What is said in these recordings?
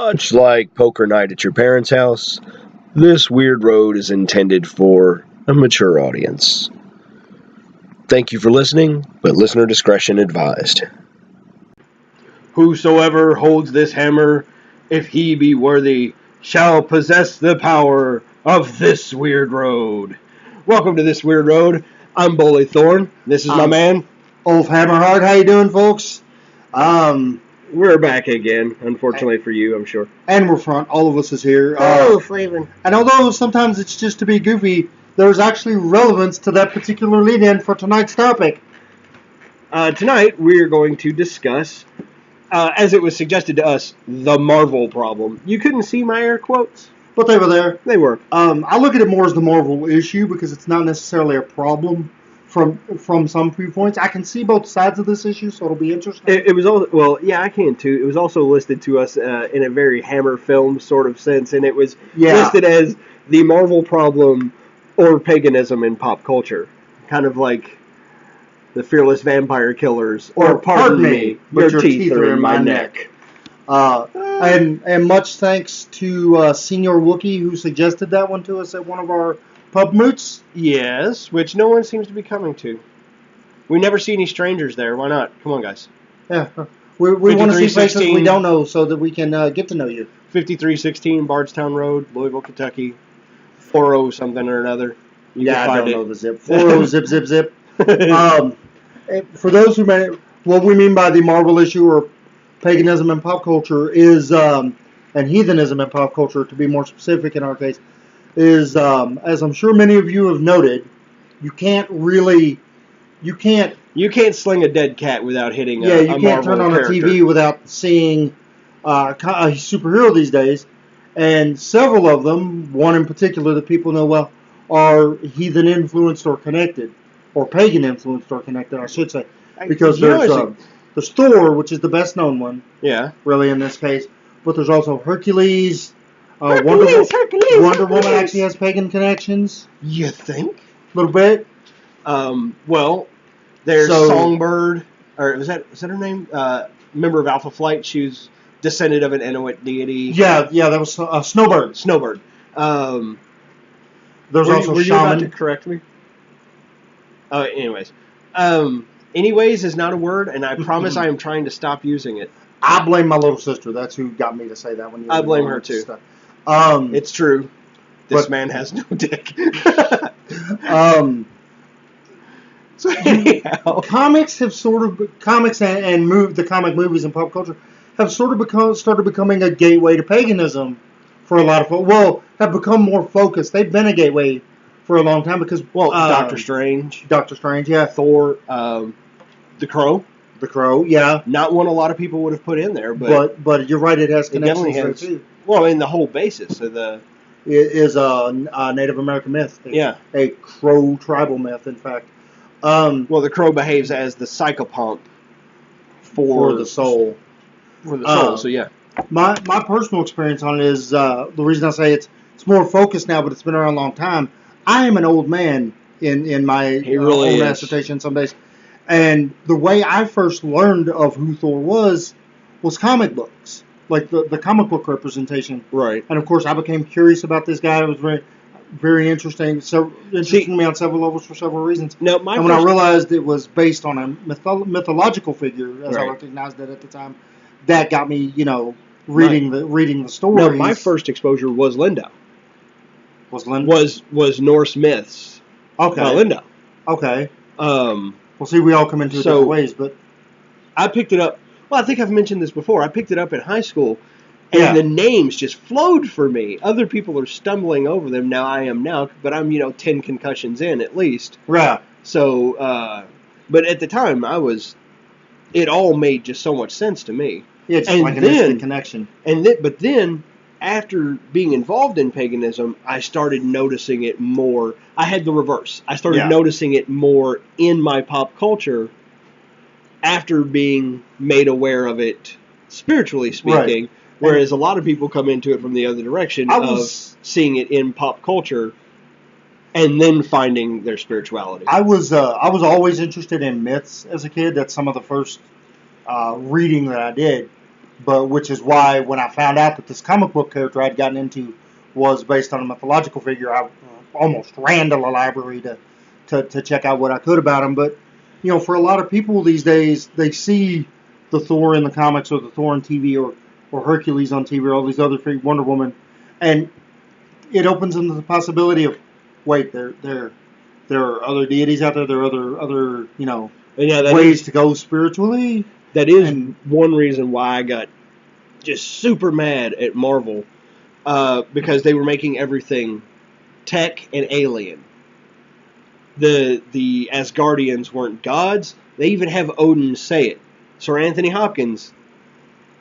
Much like poker night at your parents' house, this weird road is intended for a mature audience. Thank you for listening, but listener discretion advised. Whosoever holds this hammer, if he be worthy, shall possess the power of this weird road. Welcome to This Weird Road. I'm Boli Thorne. This is my man, Ulf Hammerhard. How you doing, folks? We're back again, unfortunately for you, I'm sure. And we're front. All of us is here. Flavin. And although sometimes it's just to be goofy, there's actually relevance to that particular lead-in for tonight's topic. Tonight, we're going to discuss, as it was suggested to us, the Marvel problem. You couldn't see my air quotes? But they were there. They were. I look at it more as the Marvel issue because it's not necessarily a problem from some viewpoints. I can see both sides of this issue, so it'll be interesting. It was also, well, yeah, I can too. It was also listed to us in a very Hammer film sort of sense, and it was listed as the Marvel problem or paganism in pop culture. Kind of like the Fearless Vampire Killers, or pardon me, your teeth are in my neck. And much thanks to Senior Wookie who suggested that one to us at one of our pub moots. Yes, which no one seems to be coming to. We never see any strangers there. Why not? Come on, guys. Yeah, we want to see faces we don't know so that we can get to know you. 5316 Bardstown Road, Louisville, Kentucky. 40 something or another. I don't know the zip. 40 zip zip zip. For those who may, what we mean by the Marvel issue or paganism in pop culture is, and heathenism in pop culture, to be more specific in our case, is, as I'm sure many of you have noted, you can't sling a dead cat without hitting you can't Marvel turn on character. a TV without seeing a superhero these days. And several of them, one in particular that people know well, are heathen influenced or connected, or pagan influenced or connected, I should say. Because there's Thor, which is the best known one. Yeah. Really, in this case. But there's also Hercules. Hercules. Wonder Woman actually has pagan connections. You think? A little bit. Well, there's Songbird, or was that her name? Member of Alpha Flight. She was descended of an Inuit deity. Yeah, that was Snowbird. Snowbird. There's also were Shaman. You about to correct me? Anyways. Anyways is not a word, and I promise I am trying to stop using it. I blame my little sister. That's who got me to say that one. I blame her too. It's true. This man has no dick. So anyhow, comics and the comic movies and pop culture have sort of started becoming a gateway to paganism for a lot of people. Well, have become more focused. They've been a gateway for a long time because Doctor Strange, yeah, Thor, the Crow, yeah, not one a lot of people would have put in there, but you're right, it has connections there too. Well, in the whole basis of it is a Native American myth. A Crow tribal myth, in fact. Well, the Crow behaves as the psychopomp for the soul. For the soul, so yeah. My personal experience on it is the reason I say it's more focused now, but it's been around a long time. I am an old man in my own assertion some days. And the way I first learned of who Thor was comic books, like the comic book representation. Right. And of course, I became curious about this guy. It was very, very interesting. So interesting to me on several levels for several reasons. Now, when I realized it was based on a mythological figure, as I recognized it at the time, that got me, reading the story. No, my first exposure was Lindau. Was Norse myths. Okay. Lindau. Okay. Well, see, we all come into it different ways, but I picked it up. Well, I think I've mentioned this before. I picked it up in high school, and the names just flowed for me. Other people are stumbling over them. Now I am now, but I'm 10 concussions in at least. Right. So, but at the time, it all made just so much sense to me. Yeah, it's like an instant connection. But then, after being involved in paganism, I started noticing it more. I had the reverse. I started noticing it more in my pop culture after being made aware of it, spiritually speaking, whereas a lot of people come into it from the other direction of seeing it in pop culture and then finding their spirituality. I was always interested in myths as a kid. That's some of the first reading that I did. but which is why when I found out that this comic book character I'd gotten into was based on a mythological figure, I almost ran to the library to check out what I could about him. But for a lot of people these days, they see the Thor in the comics or the Thor on TV or Hercules on TV or all these other figures, Wonder Woman, and it opens them to the possibility of, wait, there are other deities out there. There are other ways to go spiritually. That is one reason why I got just super mad at Marvel, because they were making everything tech and alien. The Asgardians weren't gods. They even have Odin say it. Sir Anthony Hopkins,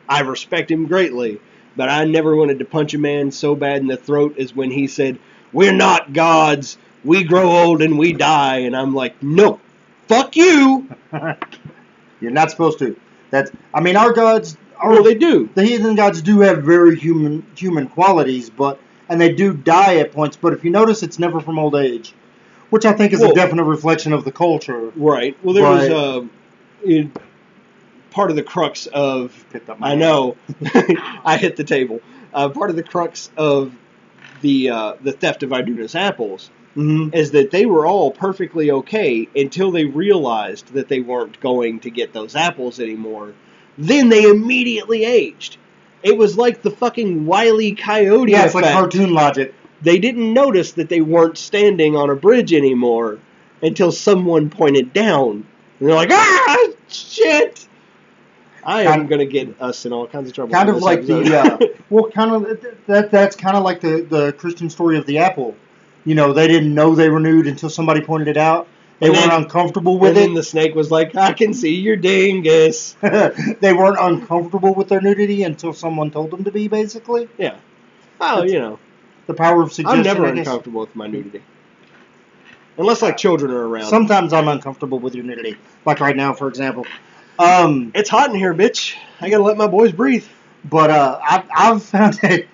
I respect him greatly, but I never wanted to punch a man so bad in the throat as when he said, "We're not gods. We grow old and we die." And I'm like, no, fuck you. You're not supposed to. Our gods. They do. The heathen gods do have very human qualities, and they do die at points. But if you notice, it's never from old age, which I think is a definite reflection of the culture. Right. Well, there was part of the crux of. I know. I hit the table. Part of the crux of the theft of Iduna's apples. Mm-hmm. Is that they were all perfectly okay until they realized that they weren't going to get those apples anymore. Then they immediately aged. It was like the fucking Wile E. Coyote effect. It's like cartoon logic. They didn't notice that they weren't standing on a bridge anymore until someone pointed down. And they're like, ah, shit! I am going to get us in all kinds of trouble. Kind of like that's kind of like the Christian story of the apple. They didn't know they were nude until somebody pointed it out. They weren't uncomfortable with it. And then the snake was like, I can see your dingus. They weren't uncomfortable with their nudity until someone told them to be, basically. Yeah. Oh, the power of suggestion. I'm never uncomfortable with my nudity. Unless, children are around. Sometimes I'm uncomfortable with your nudity. Like right now, for example. It's hot in here, bitch. I gotta let my boys breathe. But I've found that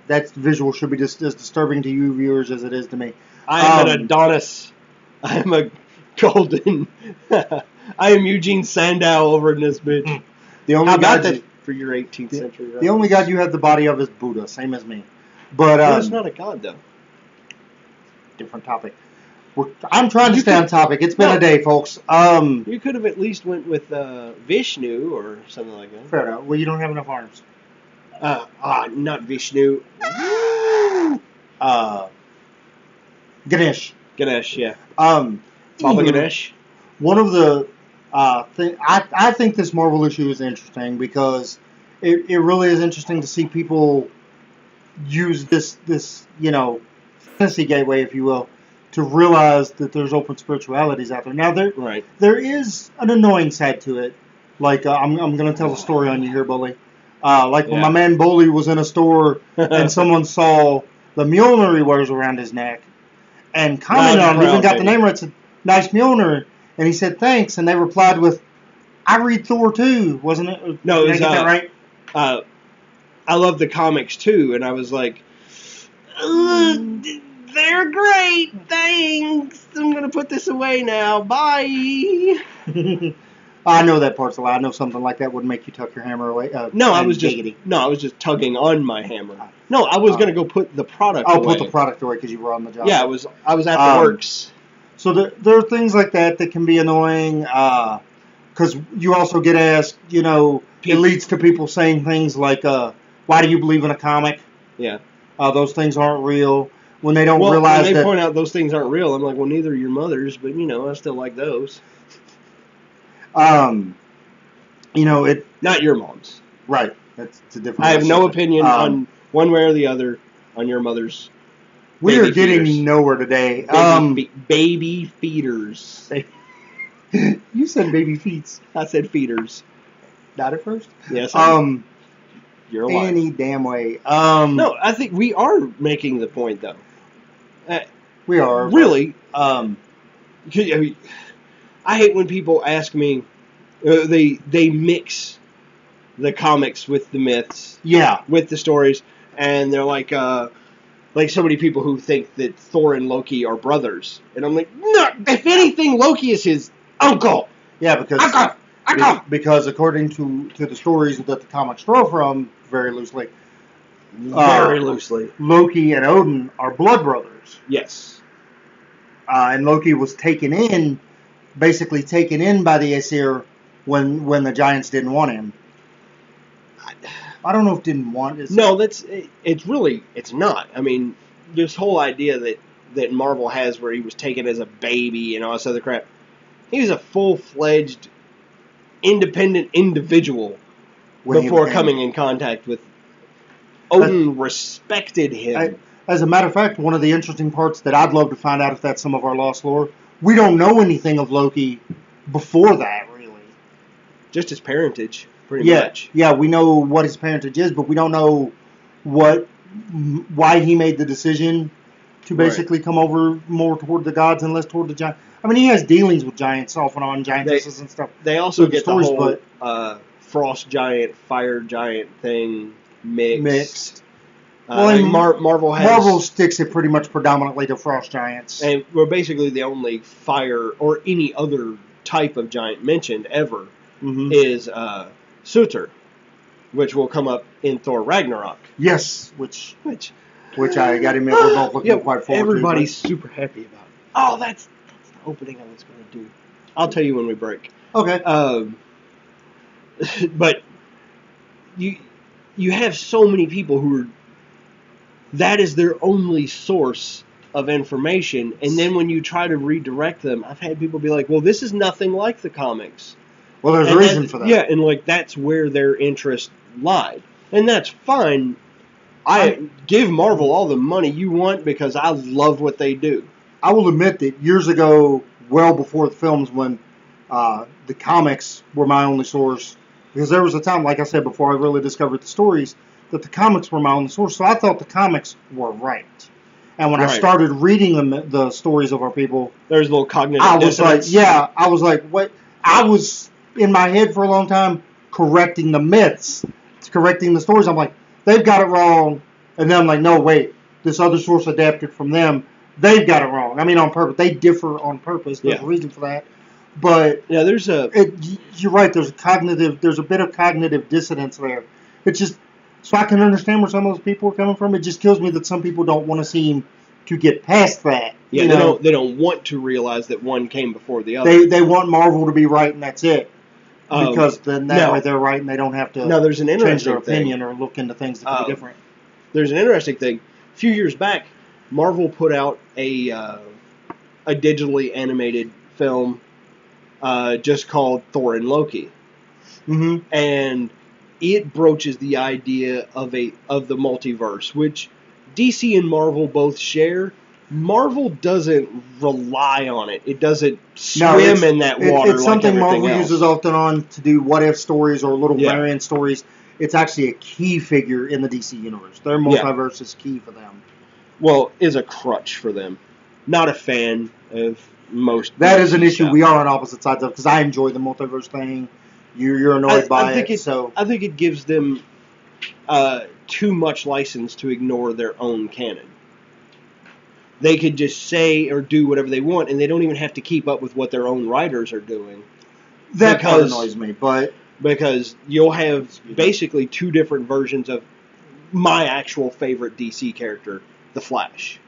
that visual should be just as disturbing to you viewers as it is to me. I am an Adonis. I am a golden. I am Eugene Sandow over in this bitch. The only god for your 18th century. The only god you have the body of is Buddha, same as me. But Buddha's not a god, though. Different topic. I'm trying to stay on topic. It's been a day, folks. You could have at least went with Vishnu or something like that. Fair enough. Well, you don't have enough arms. Not Vishnu. Ganesh. Ganesh, yeah. Baba Ganesh. One of the I think this Marvel issue is interesting because it really is interesting to see people use this fantasy gateway, if you will, to realize that there's open spiritualities out there. Now there is an annoying side to it. Like I'm going to tell a story on you here, Boli. When my man Boli was in a store and someone saw the Mjolnir he wears around his neck and commented on it, even got the name right, said, "Nice Mjolnir," and he said thanks, and they replied with, "I read Thor too," wasn't it? No, did I get that right? I love the comics too, and I was like, they're great, thanks. I'm going to put this away now. Bye. I know that part's a lie. I know something like that would make you tuck your hammer away. I was just tugging on my hammer. No, I was going to go put the product away. Put the product away because you were on the job. Yeah, I was at the works. So there are things like that can be annoying because you also get asked, it leads to people saying things like, why do you believe in a comic? Yeah. Those things aren't real. When they don't realize when they point out those things aren't real, I'm like, well, neither are your mother's, but, I still like those. Not your mom's. Right. It's a different. I have no opinion on one way or the other on your mother's. We are getting nowhere today. Baby feeders. You said baby feets. I said feeders. Not at first. Yes. You're a liar. Any damn way. No, I think we are making the point though. We are really. I hate when people ask me. They mix the comics with the myths. Yeah. With the stories, and they're like so many people who think that Thor and Loki are brothers, and I'm like, no. If anything, Loki is his uncle. Yeah, because uncle. Because according to the stories that the comics draw from, very loosely, Loki and Odin are blood brothers. Yes. And Loki was basically taken in by the Aesir when the giants didn't want him. I don't know if didn't want it. No, it's not. I mean, this whole idea that Marvel has where he was taken as a baby and all this other crap. He was a full-fledged, independent individual before coming in contact with Odin. Respected him. As a matter of fact, one of the interesting parts that I'd love to find out if that's some of our lost lore, we don't know anything of Loki before that, really. Just his parentage, pretty much. Yeah, we know what his parentage is, but we don't know why he made the decision to basically come over more toward the gods and less toward the giants. I mean, he has dealings with giants off and on, giantesses and stuff. They also get the whole frost giant, fire giant thing mixed. Marvel sticks it pretty much predominantly to frost giants. And we're basically the only fire or any other type of giant mentioned ever is Surtur, which will come up in Thor Ragnarok. Yes, which I got to admit we're both looking quite forward to. Everybody's super happy about it. Oh, that's the opening I was going to do. I'll tell you when we break. Okay. But you have so many people who are... That is their only source of information. And then when you try to redirect them, I've had people be like, well, this is nothing like the comics. Well, there's a reason for that. Yeah, and that's where their interest lied. And that's fine. I give Marvel all the money you want because I love what they do. I will admit that years ago, well before the films, when the comics were my only source, because there was a time, like I said before, I really discovered the stories, that the comics were my only source. So I thought the comics were right. And when I started reading the stories of our people, there's a little cognitive dissonance. I was like, what? I was in my head for a long time correcting the myths, correcting the stories. I'm like, they've got it wrong. And then I'm like, no, wait, this other source adapted from them. They've got it wrong. I mean, on purpose. They differ on purpose. There's a reason for that. But yeah, you're right. There's a bit of cognitive dissonance there. It's just, so I can understand where some of those people are coming from. It just kills me that some people don't want to seem to get past that. Yeah, they don't want to realize that one came before the other. They want Marvel to be right and that's it. Because then that way they're right and they don't have to there's an change their opinion or look into things that could be different. There's an interesting thing. A few years back, Marvel put out a digitally animated film just called Thor and Loki. Mm-hmm. And it broaches the idea of the multiverse, which DC and Marvel both share. Marvel doesn't rely on it. It doesn't swim in that water. It's something like Marvel uses often on to do what-if stories or little variant stories. It's actually a key figure in the DC universe. Their multiverse is key for them. Well, is a crutch for them. Not a fan of most. That is an issue we are on opposite sides of, because I enjoy the multiverse thing. You're annoyed by it. I think it gives them too much license to ignore their own canon. They could just say or do whatever they want, and they don't even have to keep up with what their own writers are doing. That part annoys me, because you'll have basically two different versions of my actual favorite DC character, the Flash.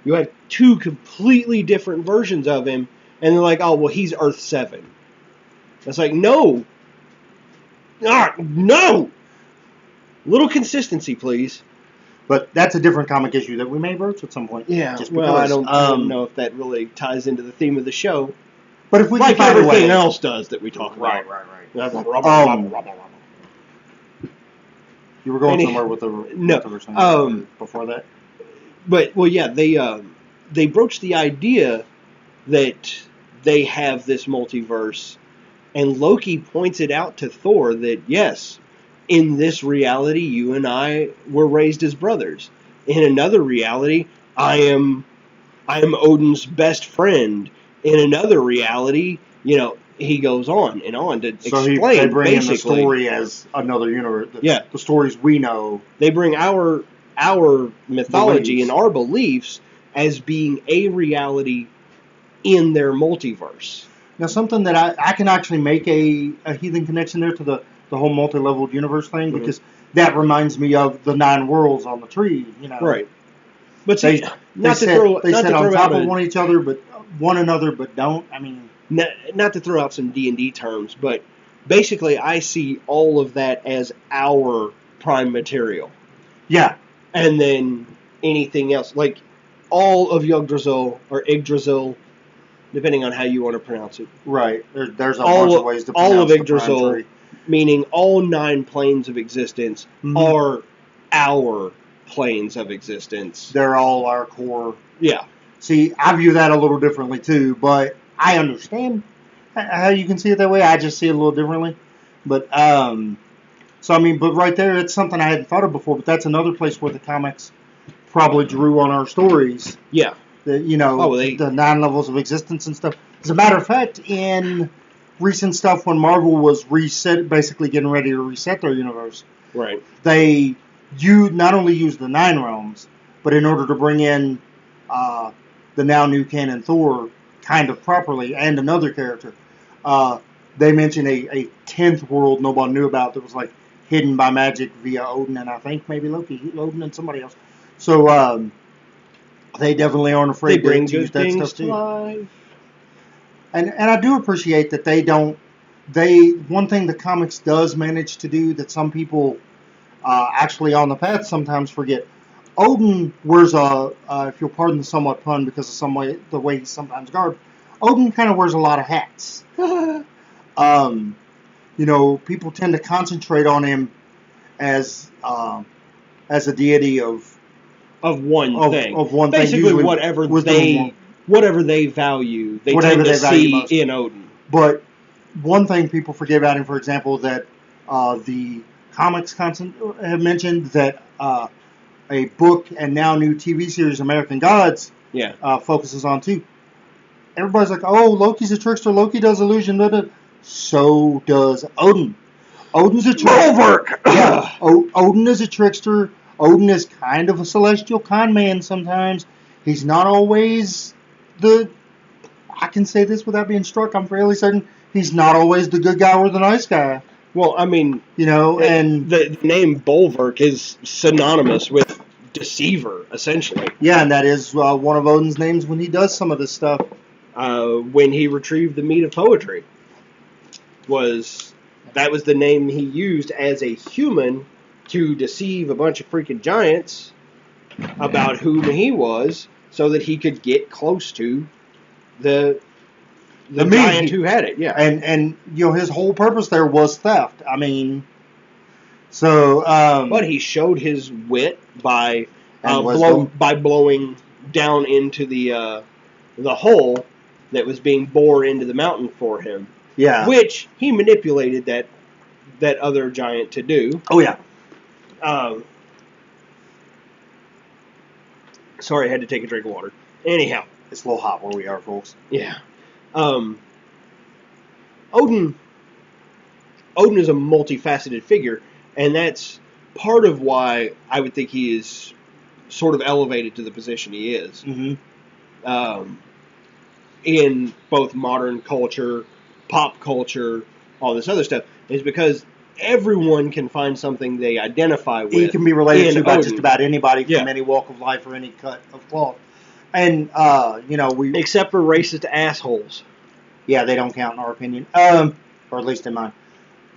You have two completely different versions of him, and they're like, oh, well, he's Earth 7. It's like, no! No! Little consistency, please. But that's a different comic issue that we may broach at some point. Yeah, I don't know if that really ties into the theme of the show. But if we like everything else does that we talk about. Right. You were going somewhere with the before that? But, they broached the idea that they have this multiverse, and Loki points it out to Thor that, yes, in this reality, you and I were raised as brothers. In another reality, I am Odin's best friend. In another reality, he goes on and on to explain. So they bring in the story as another universe. The stories we know. They bring our mythology and our beliefs as being a reality in their multiverse. Now, something that I can actually make a heathen connection there to the whole multi-leveled universe thing, Mm-hmm. because that reminds me of the 9 worlds on the tree, you know. Right. But They see, sit on top of one another, but don't. I mean, not to throw out some D&D terms, but basically I see all of that as our prime material. Yeah. And then anything else, like all of Yggdrasil or Yggdrasil, depending on how you want to pronounce it. Right. There's a bunch of ways to pronounce all of the Yggdrasil, prime tree. Meaning all 9 planes of existence are our planes of existence. They're all our core. Yeah. See, I view that a little differently too, but I understand how you can see it that way. I just see it a little differently. But so I mean, but right there, it's something I hadn't thought of before. But that's another place where the comics probably drew on our stories. Yeah. The, the 9 levels of existence and stuff. As a matter of fact, in recent stuff when Marvel was basically getting ready to reset their universe, right? They not only used the 9 realms, but in order to bring in the now new canon Thor kind of properly and another character, they mentioned a 10th world nobody knew about that was like hidden by magic via Odin and I think maybe Loki, Odin and somebody else. So they definitely aren't afraid to use that stuff too. Life. And I do appreciate that they don't. One thing the comics does manage to do that some people actually on the path sometimes forget. Odin wears if you'll pardon the somewhat pun because of the way he's sometimes garbed, Odin kind of wears a lot of hats. People tend to concentrate on him as a deity of one thing. Of one Basically, thing. whatever they value, they tend to see most in Odin. But one thing people forget about him, for example, that the comics have mentioned that a book and now new TV series, American Gods, focuses on too. Everybody's like, oh, Loki's a trickster. Loki does illusion. Blah, blah. So does Odin. Odin's a trickster. Yeah. Odin is a trickster. Odin is kind of a celestial con man sometimes. He's not always I can say this without being struck, I'm fairly certain. He's not always the good guy or the nice guy. Well, I mean, and the name Bolverk is synonymous with deceiver, essentially. Yeah, and that is one of Odin's names when he does some of this stuff. When he retrieved the meat of poetry, that was the name he used as a human to deceive a bunch of freaking giants about whom he was, so that he could get close to the giant who had it. Yeah, and his whole purpose there was theft. I mean, so but he showed his wit by blowing down into the hole that was being bored into the mountain for him. Yeah, which he manipulated that other giant to do. Oh yeah. Sorry, I had to take a drink of water. Anyhow, it's a little hot where we are, folks. Yeah. Odin is a multifaceted figure, and that's part of why I would think he is sort of elevated to the position he is. Mm-hmm. In both modern culture, pop culture, all this other stuff, is because everyone can find something they identify with. He can be related to by Odin. just about anybody from any walk of life or any cut of cloth. And, except for racist assholes. Yeah, they don't count in our opinion. Or at least in mine.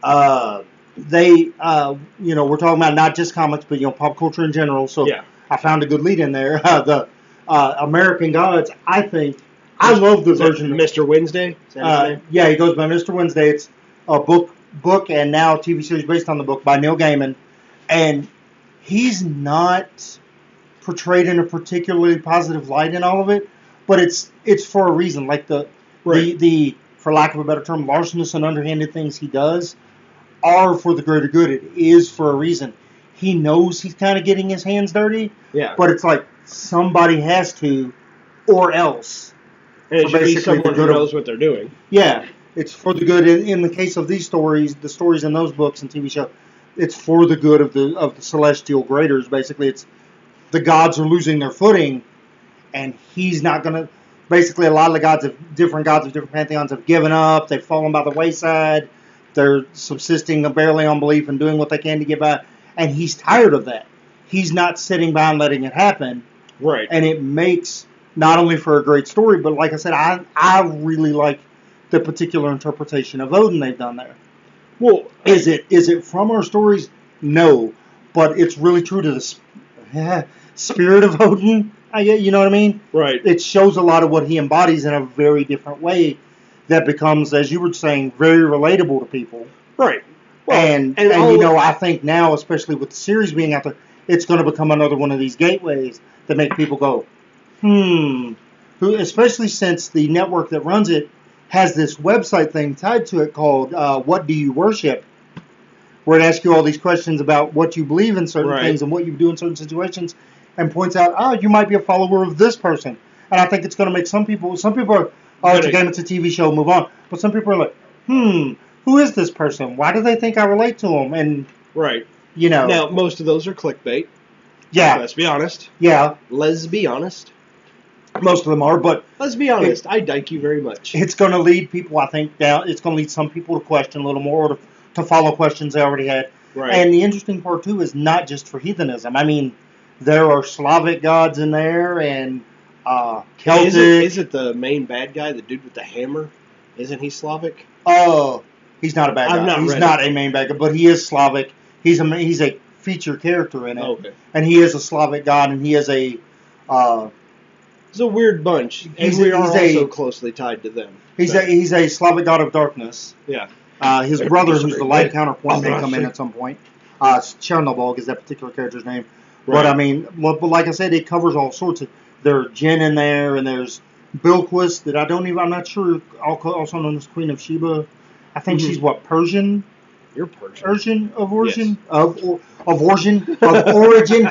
We're talking about not just comics, but, pop culture in general. So I found a good lead in there. The American Gods, I think, I love the version of Mr. Wednesday. He goes by Mr. Wednesday. It's a book and now TV series based on the book by Neil Gaiman, and he's not portrayed in a particularly positive light in all of it, but it's for a reason. Like the for lack of a better term, larcenous and underhanded things he does are for the greater good. It is for a reason. He knows he's kind of getting his hands dirty, but it's like somebody has to, or else. And it should be someone who knows what they're doing. Yeah, it's for the good. In the case of these stories, the stories in those books and TV shows, it's for the good of the celestial graders. Basically, it's the gods are losing their footing, and he's not gonna. basically a lot of the gods of different pantheons have given up. They've fallen by the wayside. They're subsisting barely on belief and doing what they can to get by. And he's tired of that. He's not sitting by and letting it happen. Right. And it makes not only for a great story, but like I said, I really like the particular interpretation of Odin they've done there. Well, is it from our stories? No, but it's really true to the spirit of Odin. You know what I mean? Right. It shows a lot of what he embodies in a very different way that becomes, as you were saying, very relatable to people. Right. Well, and you know, I think now, especially with the series being out there, it's going to become another one of these gateways that make people go, especially since the network that runs it has this website thing tied to it called What Do You Worship? Where it asks you all these questions about what you believe in certain things and what you do in certain situations, and points out, you might be a follower of this person. And I think it's going to make some people are, it's a game, it's a TV show, move on. But some people are like, who is this person? Why do they think I relate to them? And, you know. Now, most of those are clickbait. Yeah. Let's be honest. Yeah. Let's be honest. Most of them are, but... Let's be honest. I like you very much. It's going to lead people, I think, down. It's going to lead some people to question a little more, or to follow questions they already had. Right. And the interesting part, too, is not just for heathenism. I mean, there are Slavic gods in there, and Celtic. Is it the main bad guy, the dude with the hammer? Isn't he Slavic? Oh, he's not a bad guy. He's not a main bad guy, but he is Slavic. He's a feature character in it. Okay. And he is a Slavic god, and he is a... it's a weird bunch, and we are also closely tied to them. He's a Slavic god of darkness. Yeah. His brother, who's the light counterpoint, may come in at some point. Chernobog is that particular character's name. Right. But I mean, but like I said, it covers all sorts of... There's Jinn in there, and there's Bilquis that I'm not sure, also known as Queen of Sheba. I think she's what, Persian? You're Persian. Persian of origin? Yes. Of origin.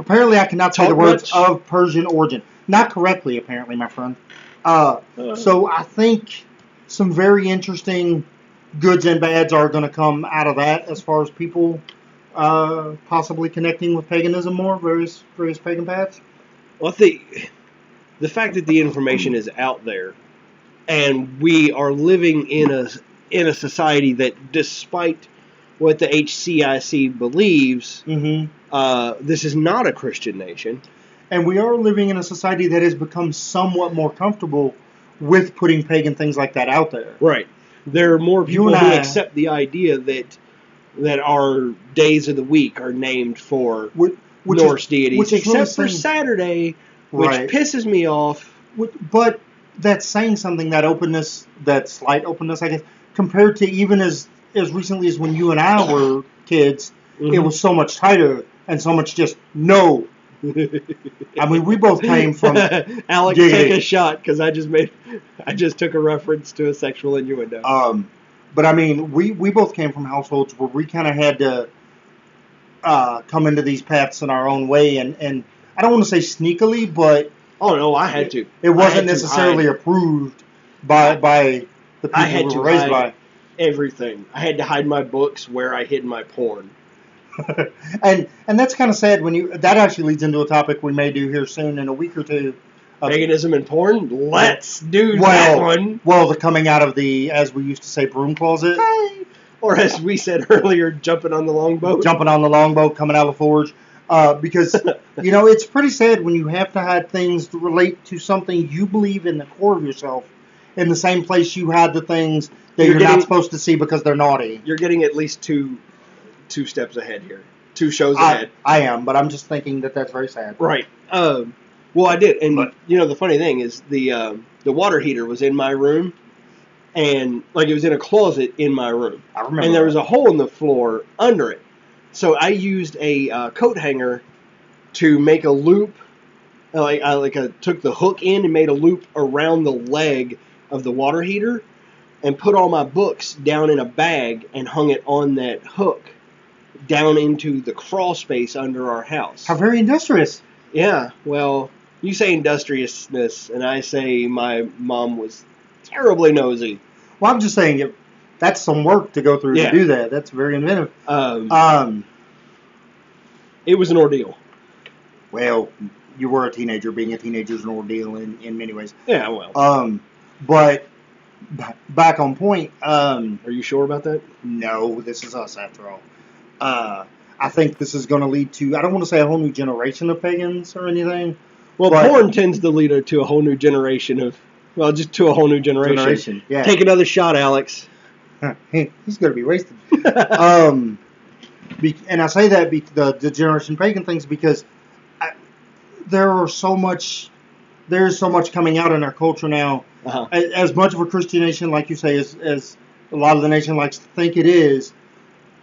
Apparently, I cannot say the words of Persian origin. Not correctly, apparently, my friend. So I think some very interesting goods and bads are going to come out of that as far as people possibly connecting with paganism more, various pagan paths. Well, I think the fact that the information is out there, and we are living in a society that, despite what the HCIC believes, this is not a Christian nation. And we are living in a society that has become somewhat more comfortable with putting pagan things like that out there. Right. There are more people who accept the idea that our days of the week are named for Norse deities, except for Saturday, which pisses me off. But that's saying something, that openness, that slight openness, I guess, compared to even as recently as when you and I were kids, it was so much tighter and so much just no. I mean, we both came from... Alex, take a shot, because I just took a reference to a sexual innuendo. But I mean, we both came from households where we kind of had to come into these paths in our own way, and I don't want to say sneakily, but... Oh, no, I had to. It wasn't necessarily approved by the people who were raised by. Everything. I had to hide my books where I hid my porn. and that's kind of sad that actually leads into a topic we may do here soon in a week or two. Paganism and porn? Let's do that one. Well, the coming out of the, as we used to say, broom closet. Hey. Or as we said earlier, jumping on the longboat. Jumping on the longboat, coming out of the forge. Because, it's pretty sad when you have to hide things to relate to something you believe in the core of yourself in the same place you hide the things that you're not supposed to see because they're naughty. You're getting at least two steps ahead here. 2 shows ahead. I am, but I'm just thinking that's very sad. Right. Well, I did. And, the funny thing is the water heater was in my room. And, it was in a closet in my room. I remember. And there was a hole in the floor under it. So I used a coat hanger to make a loop. I took the hook in and made a loop around the leg of the water heater and put all my books down in a bag and hung it on that hook down into the crawl space under our house. How very industrious. Yeah, well, you say industriousness, and I say my mom was terribly nosy. Well, I'm just saying that's some work to go through to do that. That's very inventive. It was an ordeal. Well, you were a teenager. Being a teenager is an ordeal in many ways. Yeah, well. But back on point. Are you sure about that? No, this is us after all. I think this is going to lead to, I don't want to say a whole new generation of pagans or anything. Well, porn tends to lead to a whole new generation of, just to a whole new generation. Yeah. Take another shot, Alex. He's going to be wasted. And I say that the generation pagan things because there's so much coming out in our culture now. Uh-huh. As much of a Christian nation, like you say, as a lot of the nation likes to think it is,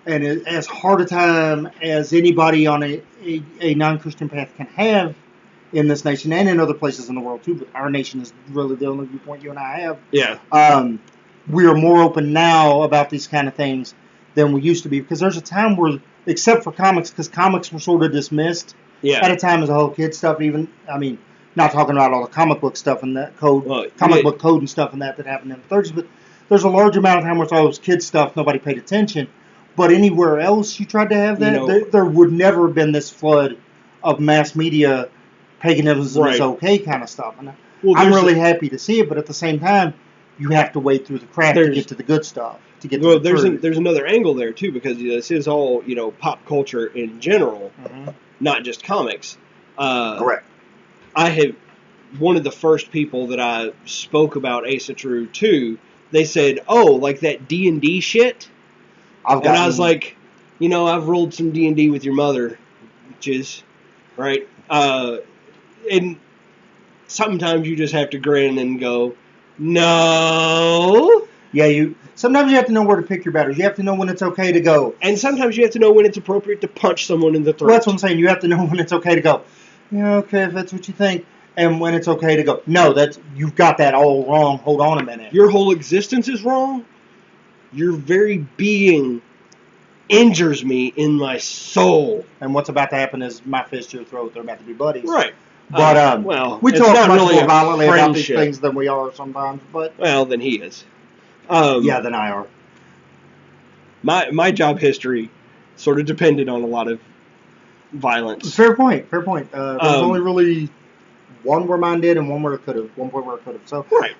and as hard a time as anybody on a non-Christian path can have in this nation and in other places in the world too, but our nation is really the only viewpoint you and I have. Yeah. We are more open now about these kind of things than we used to be because there's a time where, except for comics, because comics were sort of dismissed at a time as a whole kid stuff. Even, I mean, not talking about all the comic book stuff and that comic book code and stuff and that happened in the 30s, but there's a large amount of time where it's all those kid stuff, nobody paid attention. But anywhere else you tried to have that, there would never have been this flood of mass media paganism is okay kind of stuff. And I'm really happy to see it, but at the same time, you have to wade through the crap to get to the good stuff. There's another angle there too, because this is all pop culture in general, not just comics. Correct. I have one of the first people that I spoke about Asatru to. They said, "Oh, like that D&D shit." And I was like, I've rolled some D&D with your mother, which right? And sometimes you just have to grin and go, no. Yeah, sometimes you have to know where to pick your battles. You have to know when it's okay to go. And sometimes you have to know when it's appropriate to punch someone in the throat. Well, that's what I'm saying. You have to know when it's okay to go. Yeah, okay, if that's what you think. And when it's okay to go. No, you've got that all wrong. Hold on a minute. Your whole existence is wrong. Your very being injures me in my soul. And what's about to happen is my fist to your throat. They're about to be buddies. Right. But we talk much more violently about these things than we are sometimes. But than he is. Than I are. My job history sort of depended on a lot of violence. Fair point. There's only really one where mine did and one where it could have. One point where it could have. So right.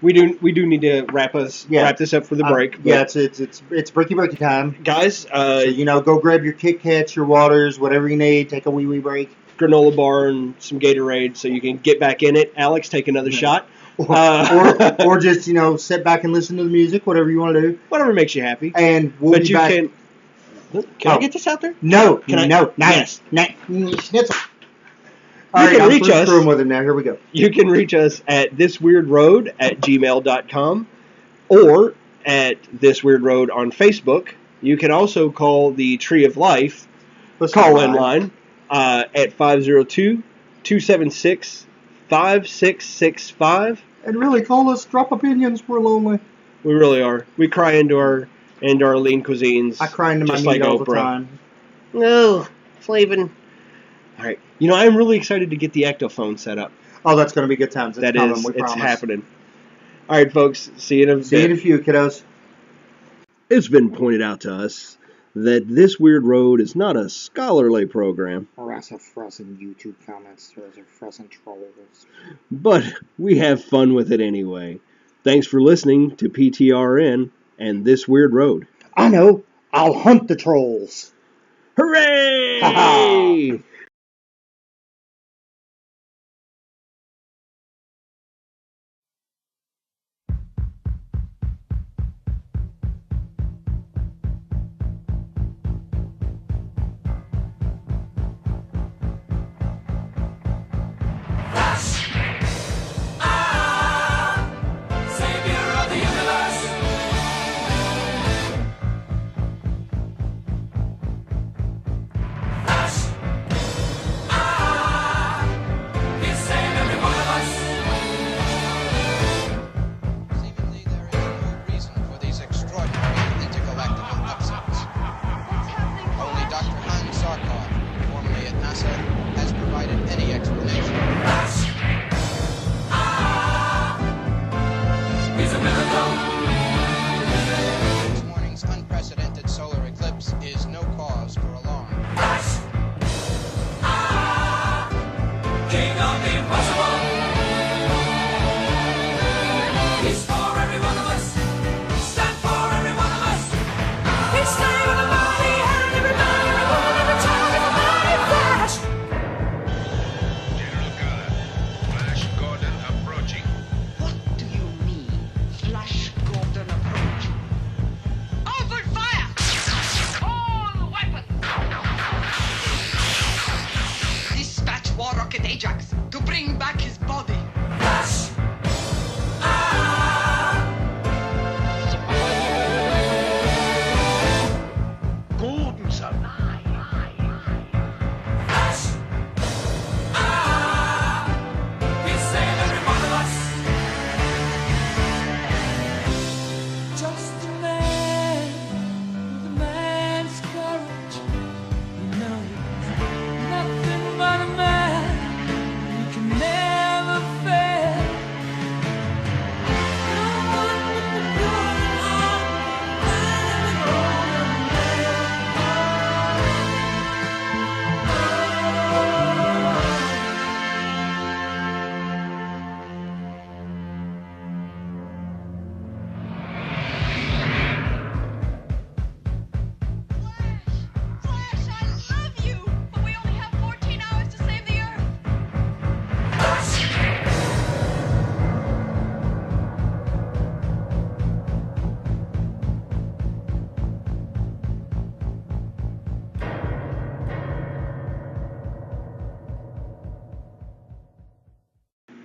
We do need to wrap this up for the break. Yeah, it's breaky time, guys. So, go grab your Kit Kats, your waters, whatever you need. Take a wee break. Granola bar and some Gatorade so you can get back in it. Alex, take another shot. Or just sit back and listen to the music, whatever you want to do. Whatever makes you happy. And we'll be back. Can I get this out there? No. No. Nice. Schnitzel. You can reach us. With him now. Here we go. You can reach us at thisweirdroad@gmail.com or at thisweirdroad on Facebook. You can also call the Tree of Life call-in line at 502-276-5665. And really, call us. Drop opinions. We're lonely. We really are. We cry into our lean cuisines. I cry into my meat all the time. No, Flavin. All right. I'm really excited to get the ectophone set up. Oh, that's going to be good times. It's happening. All right, folks. See you in a few, kiddos. It's been pointed out to us that This Weird Road is not a scholarly program. Harass of frozen YouTube comments. Those are frozen trolls. But we have fun with it anyway. Thanks for listening to PTRN and This Weird Road. I know. I'll hunt the trolls. Hooray!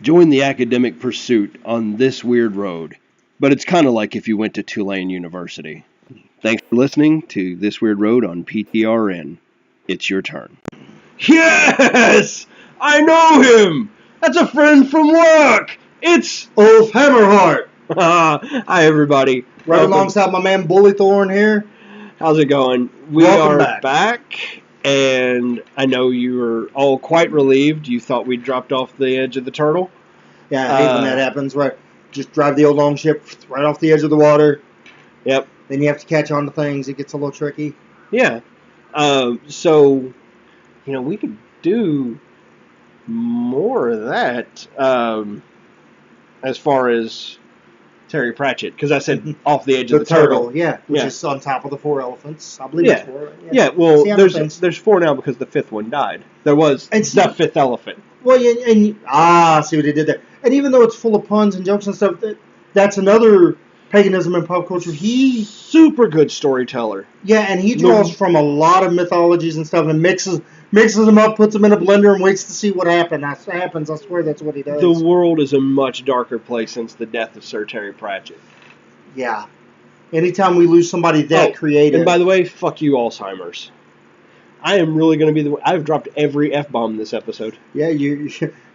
Join the academic pursuit on this weird road. But it's kind of like if you went to Tulane University. Thanks for listening to This Weird Road on PTRN. It's your turn. Yes! I know him! That's a friend from work! It's Ulf Hammerheart! Hi, everybody. Right alongside my man Boli Thorn here. How's it going? We are back, and I know you were all quite relieved. You thought we dropped off the edge of the turtle. Yeah, I hate when that happens. Right, just drive the old longship right off the edge of the water. Yep. Then you have to catch on to things. It gets a little tricky. Yeah. So, we could do more of that as far as Terry Pratchett, because I said off the edge of the turtle. Yeah, which is on top of the 4 elephants. I believe it's 4. Yeah, well, there's 4 now because the 5th one died. There was the 5th elephant. Well, see what he did there. And even though it's full of puns and jokes and stuff, that's another paganism in pop culture. He's super good storyteller. Yeah, and he draws from a lot of mythologies and stuff and mixes them up, puts them in a blender, and waits to see what happens. I swear that's what he does. The world is a much darker place since the death of Sir Terry Pratchett. Yeah. Anytime we lose somebody that creative. And by the way, fuck you, Alzheimer's. I am really going to be I've dropped every F-bomb this episode. Yeah,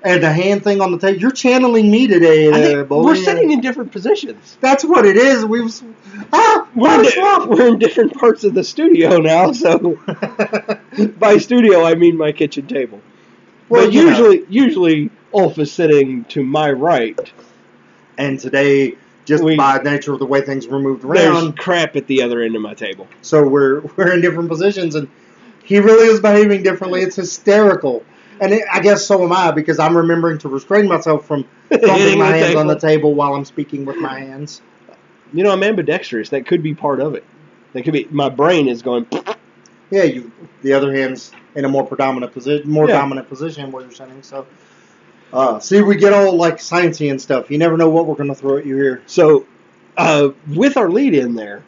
and the hand thing on the table. You're channeling me today, Boli. We're sitting in different positions. That's what it is. We're in different parts of the studio now, so by studio I mean my kitchen table. Well, but usually Ulf is sitting to my right. And today, by nature of the way things were moved around, there's crap at the other end of my table. So we're in different positions, and he really is behaving differently. It's hysterical. And I guess so am I, because I'm remembering to restrain myself from thumping my hands on the table while I'm speaking with my hands. I'm ambidextrous. That could be part of it. That could be. My brain is going. Yeah, the other hand's in a more dominant position where you're sitting. So, see, we get all like sciencey and stuff. You never know what we're going to throw at you here. So, with our lead in there,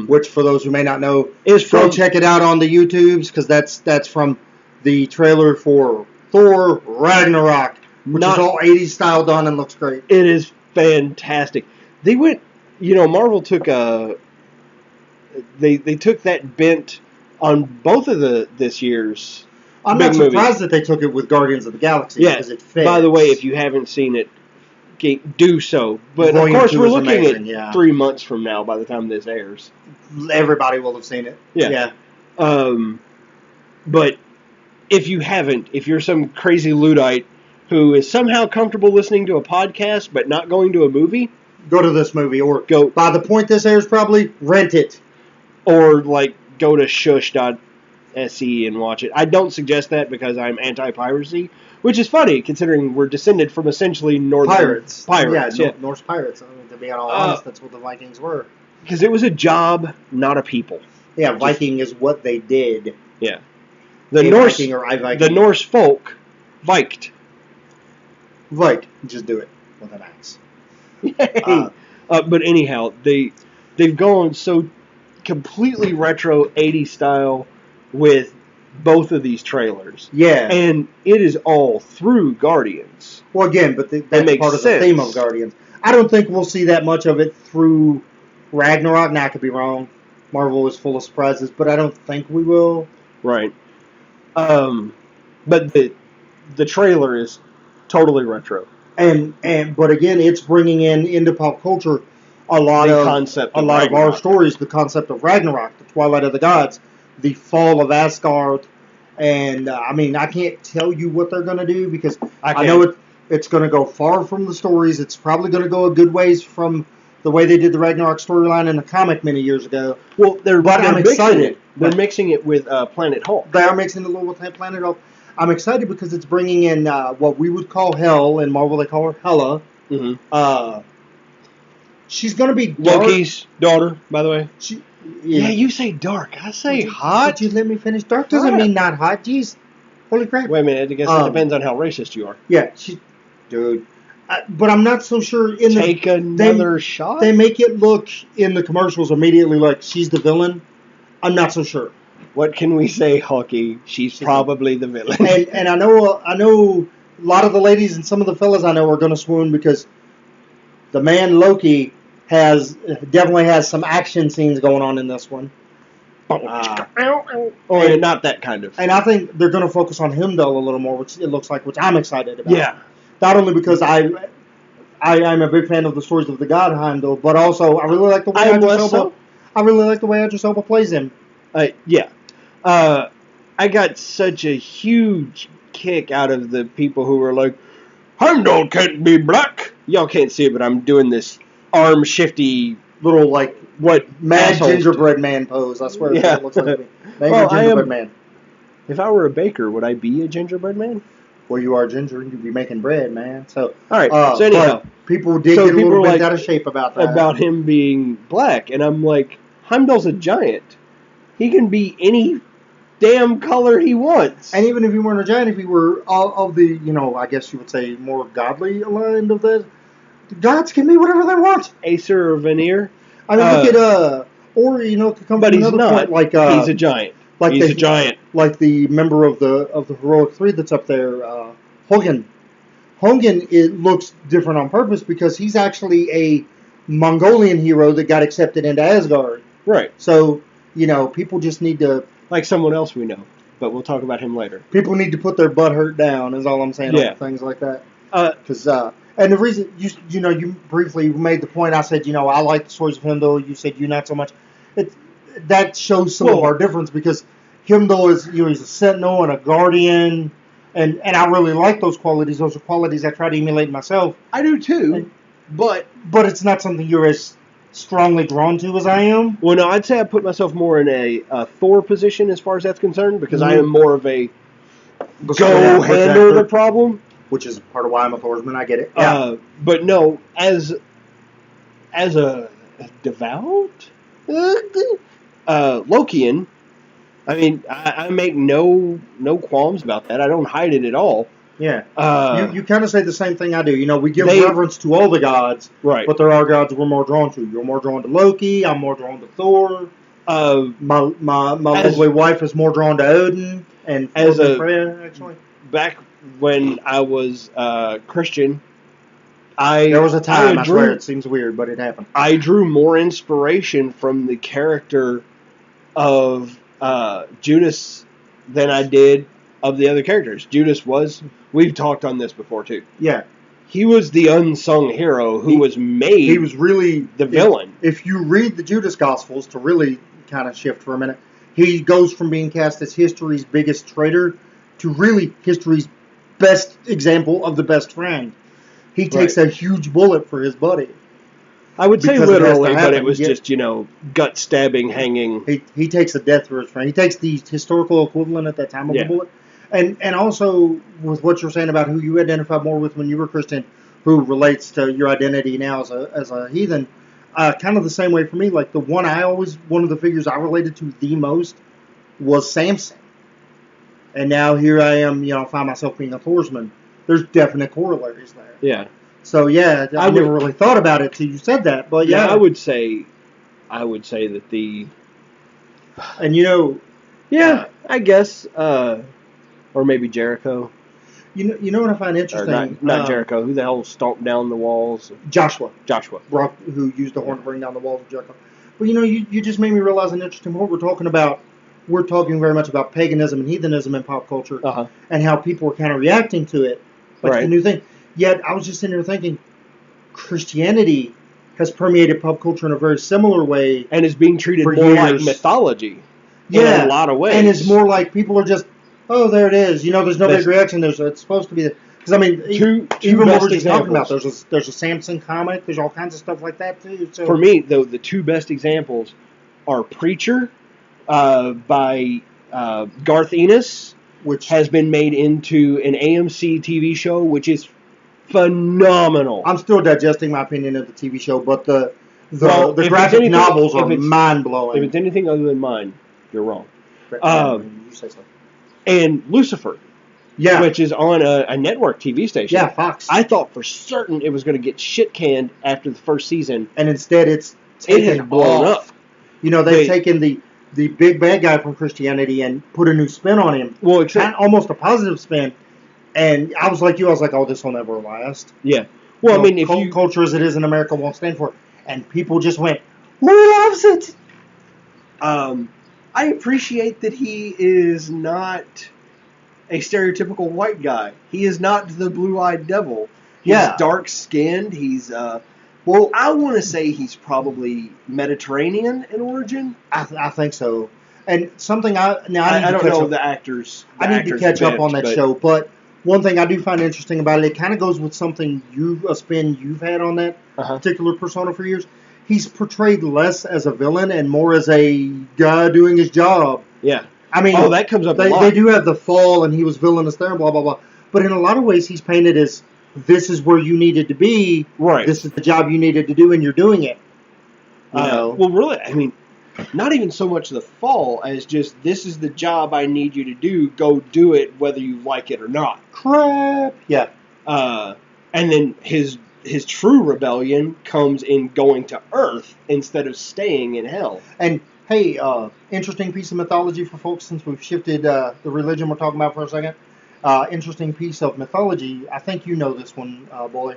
which for those who may not know, go check it out on the YouTubes, because that's from the trailer for Thor Ragnarok, which is all 80s style done and looks great. It is fantastic. They went, Marvel took they took that bent on both of this year's I'm big not surprised that they took it with Guardians of the Galaxy, because it fits. By the way, if you haven't seen it, do so. But of course, we're looking at 3 months from now by the time this airs. Everybody will have seen it. Yeah. But if you haven't, if you're some crazy Luddite who is somehow comfortable listening to a podcast but not going to a movie, go to this movie, or by the point this airs, probably rent it, or go to shush.se and watch it. I don't suggest that because I'm anti-piracy, which is funny considering we're descended from essentially northern pirates. Yeah, Norse pirates. I mean, to be honest, that's what the Vikings were. Because it was a job, not a people. Yeah, Viking is what they did. Yeah. The Norse folk viked. Vike. Just do it with an axe. But anyhow, they've gone so completely retro 80s style with both of these trailers. Yeah. And it is all through Guardians. Well, again, but that's part of the theme of Guardians. I don't think we'll see that much of it through Ragnarok. Now, I could be wrong. Marvel is full of surprises, but I don't think we will. Right. But the trailer is totally retro. But again, it's bringing into pop culture a lot of our stories. The concept of Ragnarok, the Twilight of the Gods, the fall of Asgard, and I can't tell you what they're going to do, because I know it's going to go far from the stories. It's probably going to go a good ways from the way they did the Ragnarok storyline in the comic many years ago. Well, I'm excited. They're mixing it with Planet Hulk. They are mixing it a little with Planet Hulk. I'm excited because it's bringing in what we would call Hel. In Marvel, they call her Hela. Mm-hmm. She's going to be Loki's daughter, by the way. Yeah, you say dark. I say hot. Would you let me finish? Dark doesn't mean not hot. Jeez. Holy crap. Wait a minute. I guess it depends on how racist you are. Yeah. Dude. But I'm not so sure. Take another shot? They make it look in the commercials immediately like she's the villain. I'm not so sure. What can we say, Hawkeye? She's probably the villain. And I know lot of the ladies and some of the fellas I know are going to swoon because the man Loki definitely has some action scenes going on in this one. And not that kind of. And I think they're going to focus on Heimdall a little more, which it looks like, which I'm excited about. Yeah. Not only because I'm a big fan of the stories of the god Heimdall, but also I really like the way Idris Elba plays him. Yeah. I got such a huge kick out of the people who were like, Heimdall can't be black. Y'all can't see it, but I'm doing this arm shifty little like mad asshole gingerbread man pose. I swear it looks like me. Gingerbread man. If I were a baker, would I be a gingerbread man? Well, you are ginger, you'd be making bread, man. So all right. So anyhow, people did get a little bit out of shape about that. About him being black, and I'm like, Heimdall's a giant. He can be any damn color he wants. And even if he weren't a giant, if he were of the, I guess you would say more godly end of the gods can be whatever they want. Acer or Veneer. I mean, look at or it could come but from he's another not. point like he's a giant. Like he's a giant. Like the member of the heroic three that's up there, Hogan. Hogan, it looks different on purpose because he's actually a Mongolian hero that got accepted into Asgard. Right. So people just need to like someone else we know, but we'll talk about him later. People need to put their butt hurt down. Is all I'm saying. Yeah. On things like that. Because and the reason you briefly made the point. I said I like the stories of Heimdall. You said you not so much. That shows some of our difference because Heimdall is he's a sentinel and a guardian, and I really like those qualities. Those are qualities I try to emulate myself. I do too, but it's not something you're as strongly drawn to as I am. Well, no, I'd say I put myself more in a Thor position as far as that's concerned because I am more of a go handle the problem, which is part of why I'm a Thorsman. I get it. Yeah. But no, as a devout Lokian, I mean, I make no qualms about that. I don't hide it at all. Yeah. You kind of say the same thing I do. We give reverence to all the gods, right? But there are gods we're more drawn to. You're more drawn to Loki. I'm more drawn to Thor. My lovely wife is more drawn to Odin and Freya, actually. Back when I was Christian, there was a time. I swear it seems weird, but it happened. I drew more inspiration from the character of Judas than I did of the other characters. Judas was. We've talked on this before too. Yeah. He was the unsung hero who was made. He was really the villain. If you read the Judas Gospels, to really kind of shift for a minute, he goes from being cast as history's biggest traitor to really history's best example of the best friend. He takes a huge bullet for his buddy. I would say literally, but it was just, gut stabbing, hanging. He takes a death for his friend. He takes the historical equivalent at that time of a bullet. And also, with what you're saying about who you identify more with when you were Christian, who relates to your identity now as a heathen, kind of the same way for me. Like one of the figures I related to the most was Samson. And now here I am, find myself being a Thorsman. There's definite corollaries there. Yeah. So I never really thought about it till you said that, but yeah. I would say that the. And I guess, or maybe Jericho. You know what I find interesting? Or not Jericho. Who the hell stomped down the walls? Joshua. Rock, who used the horn to bring down the walls of Jericho. Well, you just made me realize an interesting point. We're talking very much about paganism and heathenism in pop culture, and how people are kind of reacting to it, like the new thing. Yet I was just sitting there thinking, Christianity has permeated pop culture in a very similar way, and is being treated more like mythology. In a lot of ways, and it's more like people are just, oh, there it is. There's no big reaction. It's supposed to be because I mean, even what we're just talking about, there's a Samson comic. There's all kinds of stuff like that too. So for me, though, the two best examples are Preacher by Garth Ennis, which has been made into an AMC TV show, which is phenomenal. I'm still digesting my opinion of the TV show, but the graphic novels are mind blowing. If it's anything other than mine, you're wrong. You say so. And Lucifer, which is on a network TV station. Yeah, Fox. I thought for certain it was going to get shit canned after the first season, and instead it has blown up. They've taken the big bad guy from Christianity and put a new spin on him. Well, except almost a positive spin. And I was like you. I was like, oh, this will never last. Yeah. Well, I mean, if culture as it is in America won't stand for it. And people just went, who loves it? I appreciate that he is not a stereotypical white guy. He is not the blue-eyed devil. He's dark-skinned. He's, well, I want to say he's probably Mediterranean in origin. I think so. And something I don't know the actors. I need to catch up on that show. But one thing I do find interesting about it, it kind of goes with something a spin you've had on that particular persona for years. He's portrayed less as a villain and more as a guy doing his job. Yeah. I mean, that comes up a lot. They do have the fall, and he was villainous there, blah, blah, blah. But in a lot of ways, he's painted as, this is where you needed to be. Right. This is the job you needed to do, and you're doing it. Well, really, I mean, not even so much the fall as just, this is the job I need you to do. Go do it, whether you like it or not. Crap. Yeah. And then his true rebellion comes in going to Earth instead of staying in hell. And hey, interesting piece of mythology for folks since we've shifted the religion we're talking about for a second. Interesting piece of mythology. I think you know this one, Boli.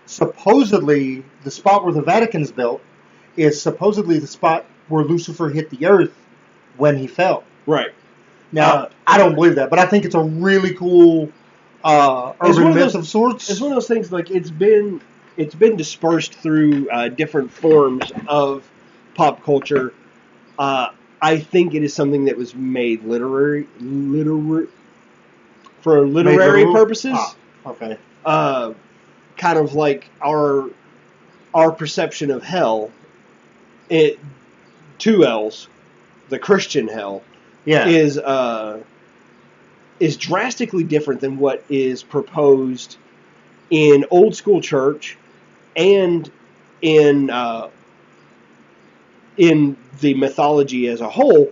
Supposedly, the spot where the Vatican's built is supposedly the spot where Lucifer hit the Earth when he fell. Right. Now, I don't believe that, but I think it's a really cool urban myth of sorts. It's one of those things, like, it's been dispersed through different forms of pop culture. I think it is something that was made for literary purposes. Okay. Kind of like our perception of hell. Two L's, the Christian hell, is drastically different than what is proposed in old school church and in the mythology as a whole,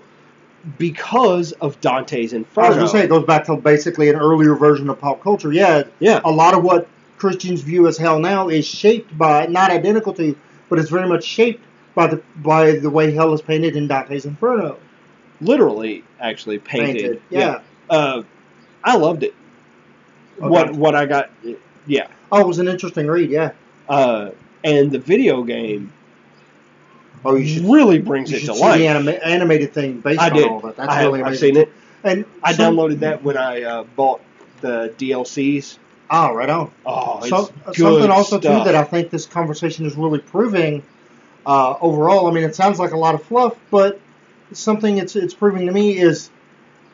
because of Dante's Inferno. I was going to say, it goes back to basically an earlier version of pop culture. Yeah. A lot of what Christians view as hell now is shaped by, not identical to, but it's very much shaped by the way hell is painted in Dante's Inferno. Literally, actually painted. Yeah. I loved it. Okay. What I got, yeah. Oh, it was an interesting read, yeah. And the video game really brings it to life. The animated thing based on all that. That's really amazing. I've seen it. And I downloaded that when I bought the DLCs. Oh, right on. Oh, it's something also stuff. too that I think this conversation is really proving overall. I mean, it sounds like a lot of fluff, but something it's proving to me is,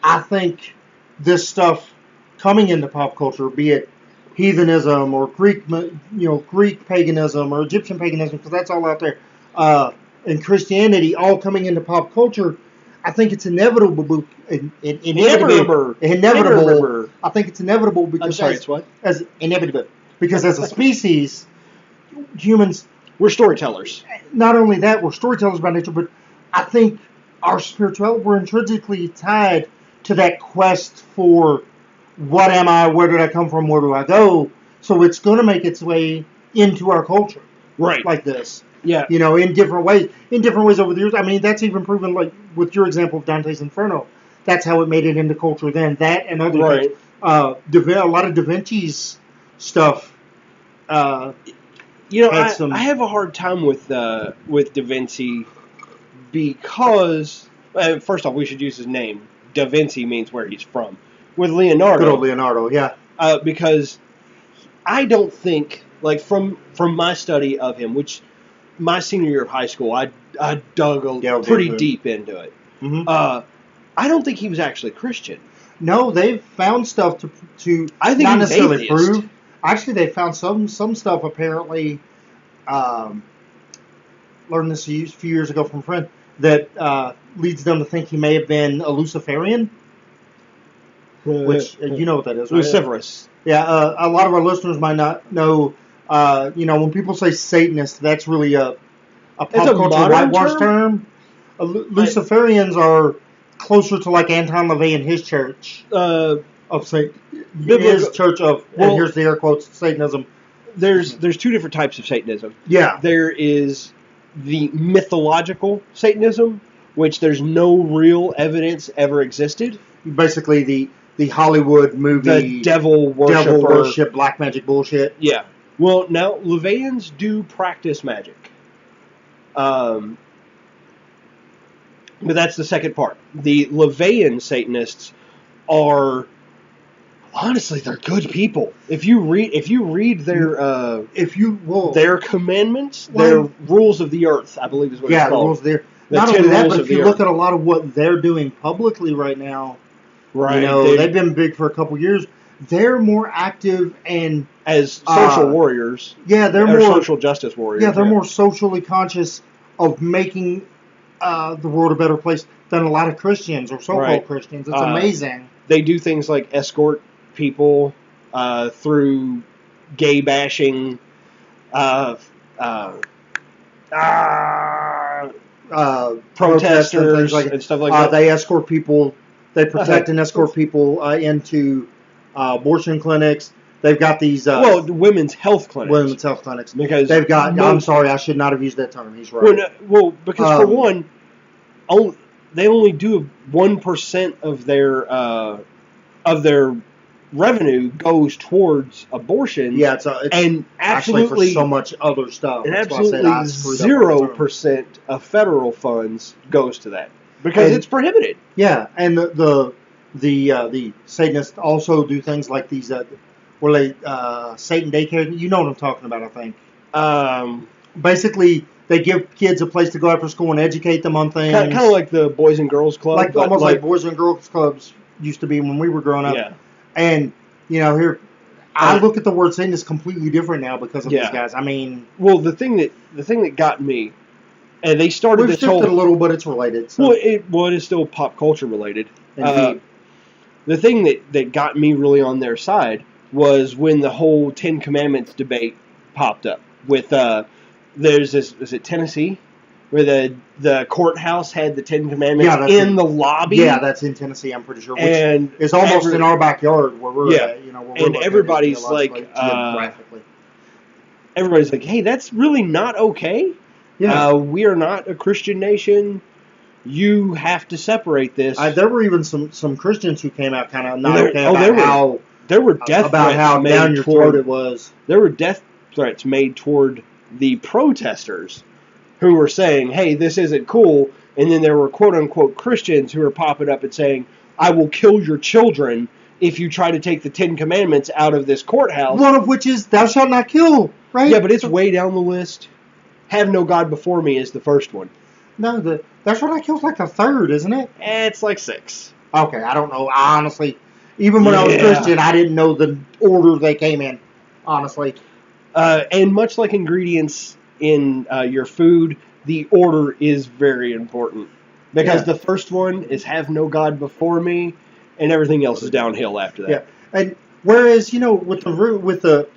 I think this stuff coming into pop culture, be it heathenism or Greek paganism or Egyptian paganism, because that's all out there, and Christianity all coming into pop culture, I think it's inevitable. Inevitable. I think it's inevitable because I'm sorry, it's what? As inevitable, because as a species, humans, we're storytellers. Not only that, we're storytellers by nature, but I think our spirituality, we're intrinsically tied to that quest for what am I, where did I come from, where do I go? So it's going to make its way into our culture, right? Like this. Yeah. In different ways over the years. I mean, that's even proven, like, with your example of Dante's Inferno. That's how it made it into culture then. That and other things. A lot of Da Vinci's stuff. I have a hard time with Da Vinci because, first off, we should use his name. Da Vinci means where he's from. With Leonardo. Good old Leonardo, yeah. Because I don't think, like, from my study of him, which my senior year of high school, I dug pretty deep into it. Mm-hmm. I don't think he was actually Christian. No, they've found stuff to I think not necessarily atheist. Prove. Actually, they found some stuff apparently. Learned this a few years ago from a friend that leads them to think he may have been a Luciferian. Which you know what that is, right? Luciferous. Yeah, a lot of our listeners might not know. When people say Satanist, that's really a pop culture whitewash term. Luciferians are closer to like Anton LaVey and his church of Satan. His church of, and here's the air quotes, Satanism. There's two different types of Satanism. Yeah. There is the mythological Satanism, which there's no real evidence ever existed. Basically, the Hollywood movie, the devil worship, black magic bullshit. Yeah. Well, now Levayans do practice magic. But that's the second part. The Levayan Satanists are, honestly, they're good people. If you read their their commandments, their rules of the earth, I believe is what it's called. Yeah, the rules of the earth. Not only that, but if you look at a lot of what they're doing publicly right now, right? They've been big for a couple years. They're more active and as social warriors. Yeah, they're more social justice warriors. Yeah, they're more socially conscious of making the world a better place than a lot of Christians or so-called Christians. It's amazing. They do things like escort people through gay bashing, protesters and stuff like that. They escort people. They protect and escort people into abortion clinics. They've got these... women's health clinics. Women's health clinics. Because they've got... I'm sorry, I should not have used that term. He's right. Because for one, they only do 1% of their revenue goes towards abortion. Yeah, it's absolutely for so much other stuff. And absolutely 0% of federal funds goes to that because it's prohibited. Yeah, and the Satanists also do things like these where they Satan daycare. You know what I'm talking about, I think. Basically, they give kids a place to go after school and educate them on things. Kind of like the Boys and Girls Club. Almost like Boys and Girls Clubs used to be when we were growing up. Yeah. And, here, I look at the word Satan as completely different now because of these guys. I mean... Well, the thing that got me, and they started this whole... We've shifted a little, but it's related. So. Well, it is still pop culture related. Indeed. The thing that got me really on their side was when the whole Ten Commandments debate popped up. With, there's this... Is it Tennessee? Where the courthouse had the Ten Commandments in the lobby. Yeah, that's in Tennessee, I'm pretty sure. Which is almost in our backyard where we're at. And everybody's like, everybody's like, hey, that's really not okay. Yeah. We are not a Christian nation. You have to separate this. There were even some Christians who came out kind of not okay about there were death threats how made down your throat it was. There were death threats made toward the protesters who were saying, hey, this isn't cool. And then there were quote-unquote Christians who were popping up and saying, I will kill your children if you try to take the Ten Commandments out of this courthouse. One of which is, thou shalt not kill, right? Yeah, but it's way down the list. Have no God before me is the first one. No, thou shalt not kill is like the third, isn't it? It's like 6. Okay, I don't know. Honestly, even when I was Christian, I didn't know the order they came in, honestly. And much like ingredients in your food, the order is very important. Because the first one is have no God before me, and everything else is downhill after that. Yeah, and whereas, with the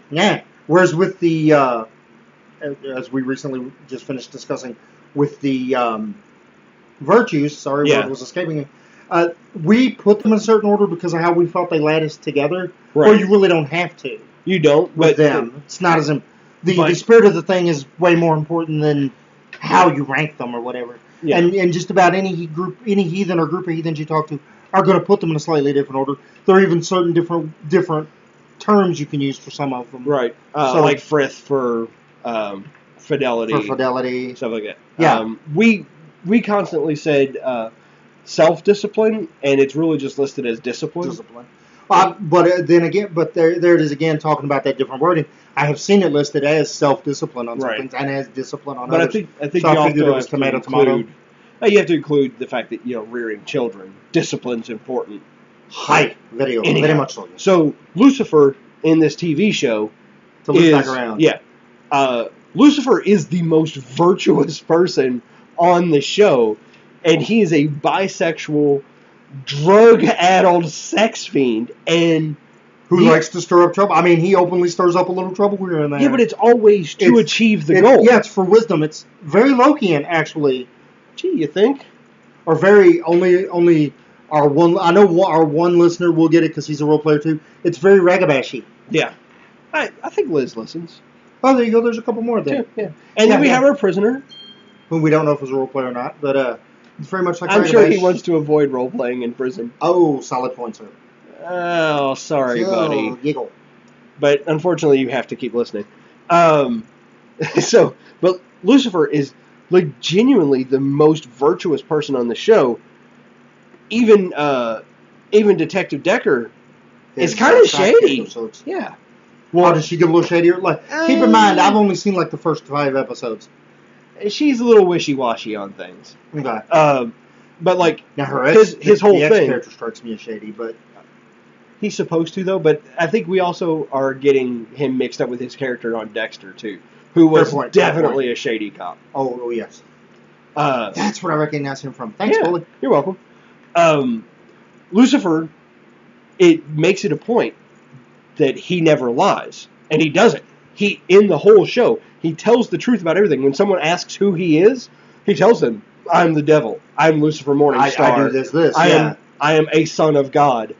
as we recently just finished discussing, with the virtues, what was escaping me, we put them in a certain order because of how we felt they led us together, or you really don't have to. You don't. With them. It's not as... The spirit of the thing is way more important than how you rank them or whatever. Yeah. And just about any heathen or group of heathens you talk to are going to put them in a slightly different order. There are even certain different terms you can use for some of them. Right. So like frith for fidelity. For fidelity. Stuff like that. Yeah. We constantly said self-discipline, and it's really just listed as discipline. But then again, there it is again talking about that different wording. I have seen it listed as self-discipline on some things and as discipline on others. But I think you also have to include. You have to include the fact that rearing children, discipline's important. Very much so. So Lucifer in this TV show to look back around. Yeah, Lucifer is the most virtuous person on the show, and he is a bisexual, drug-addled sex fiend, and who likes to stir up trouble. I mean, he openly stirs up a little trouble here and there. Yeah, but it's always to achieve the goal. Yeah, it's for wisdom. It's very Lokian, actually. Gee, you think? Or very only our one. I know our one listener will get it because he's a role player too. It's very Ragabashi. Yeah, I think Liz listens. Oh, there you go. There's a couple more there. Yeah. And then we have our prisoner, whom we don't know if he's a role player or not, but it's very much like. I'm sure he wants to avoid role playing in prison. Oh, solid point, sir. Oh, sorry, buddy. Giggle. But unfortunately, you have to keep listening. But Lucifer is like genuinely the most virtuous person on the show. Even Detective Decker is kind of shady. Episodes. Yeah. Well, does she get a little shadier? Like, keep in mind, I've only seen like the first 5 episodes. She's a little wishy-washy on things. Okay. But like now his whole thing. Character strikes me as shady, but he's supposed to though. But I think we also are getting him mixed up with his character on Dexter too, who was definitely a shady cop. Oh yes. That's where I recognize him from. Thanks, Boli. You're welcome. Lucifer, it makes it a point that he never lies, and he doesn't. He, in the whole show, he tells the truth about everything. When someone asks who he is, he tells them, "I'm the devil. I'm Lucifer Morningstar. I do this. I am a son of God."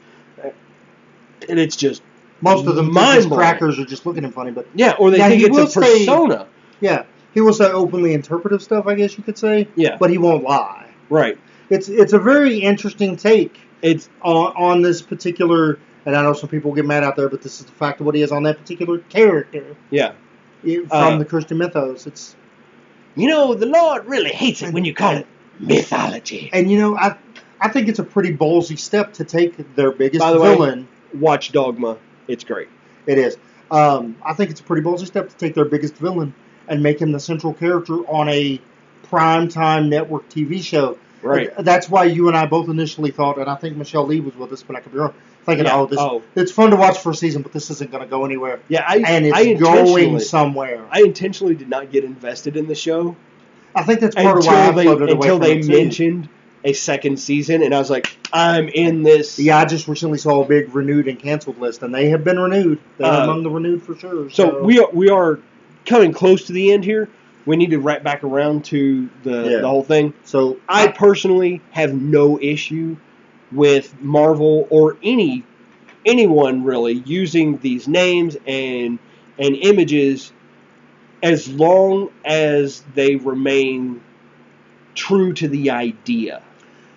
And it's just most of them think his crackers are just looking at him funny, but or they think it's a persona. He will say openly interpretive stuff, I guess you could say. Yeah, but he won't lie. Right. It's a very interesting take. It's on this particular. And I know some people get mad out there, but this is the fact of what he is on that particular character. Yeah. From the Christian mythos. It's the Lord really hates it when you call it mythology. And, I think it's a pretty ballsy step to take their biggest villain. Watch Dogma. It's great. It is. I think it's a pretty ballsy step to take their biggest villain and make him the central character on a primetime network TV show. Right. That's why you and I both initially thought, and I think Michelle Lee was with us, but I could be wrong, thinking, it's fun to watch for a season, but this isn't going to go anywhere. Yeah, it's going somewhere. I intentionally did not get invested in the show. I think that's part of why I floated away until they mentioned a second season, and I was like, I'm in this. Yeah, I just recently saw a big renewed and canceled list, and they have been renewed. They're among the renewed for sure. So we are coming close to the end here. We need to wrap back around to the whole thing. So I personally have no issue with Marvel or anyone really using these names and images as long as they remain true to the idea.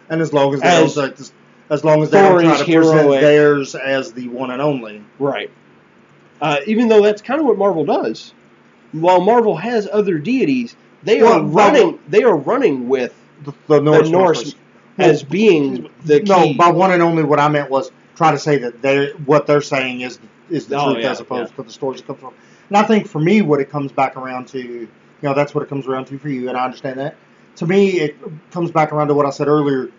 And as long as they don't try to present theirs as the one and only. Right. Even though that's kind of what Marvel does. While Marvel has other deities, they are running with the Norse as being the key. No, by one and only, what I meant was try to say that what they're saying is the truth as opposed to the stories it comes from. And I think for me, what it comes back around to, that's what it comes around to for you, and I understand that. To me, it comes back around to what I said earlier.